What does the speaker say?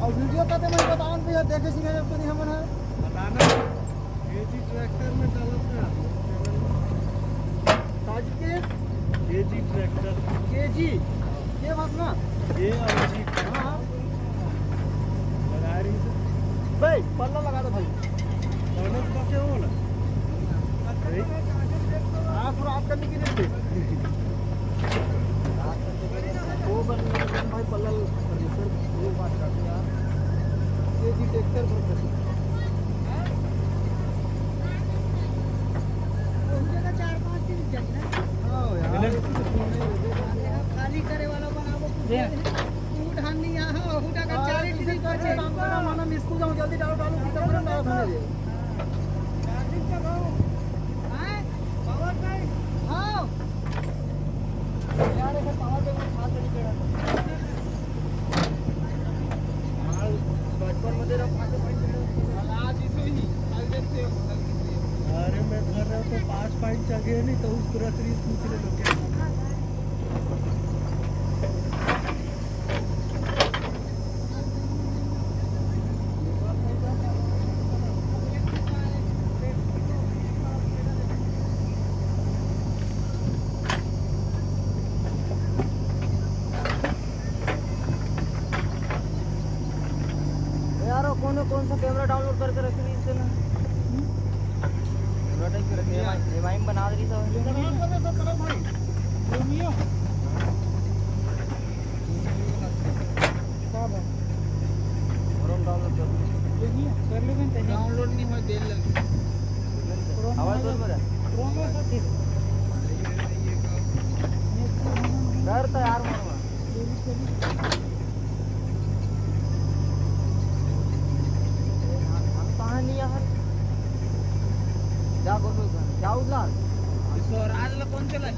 और वीडियो का तो मैं बताऊं भैया देखे सी मेरे को नहीं हमन है बताना केजी ट्रैक्टर में डालत ना ताज के केजी ट्रैक्टर केजी ये बात ना ये और जी हां लगा रही से भाई पल्ला लगा दो भाई दोनों पके हो ना हां पूरा आप करने के लिए वो बन भाई पल्ला सर वो बात करते यार केजी ट्रैक्टर पर खाली करे वाला बनावो फूड हानि यहां हुडा का चैरिटी से काम करना माना मैं स्कूल जाऊं जल्दी डालो डालो कितना बड़ा डालो थाने दे चार्जिंग का गाओ हां पावर बैंक हां यार ये पावर बैंक खा चली केड़ा माल बचपन में तेरा खाते पॉइंट आज इसो ही आज देखते हो अरे मैं कर रहा हूँ तो 5 पॉइंट जगह नहीं तो उस पूरा सीरीज पूछ ले लोग यार कौन सा कैमरा डाउनलोड करके रख ली इससे ना कैमरा टाइप करके एमआईएम बना दी सब डाउनलोड कर दे सब तरफ भाई रोमियो सब है और डाउनलोड कर नहीं कर लेंगे तो डाउनलोड नहीं हो देर लगे आवाज बोल मेरा रोमियो सब ठीक डर तो यार मरवा नहीं यार क्या बोलो क्या उधर स्वराज ला कौन चला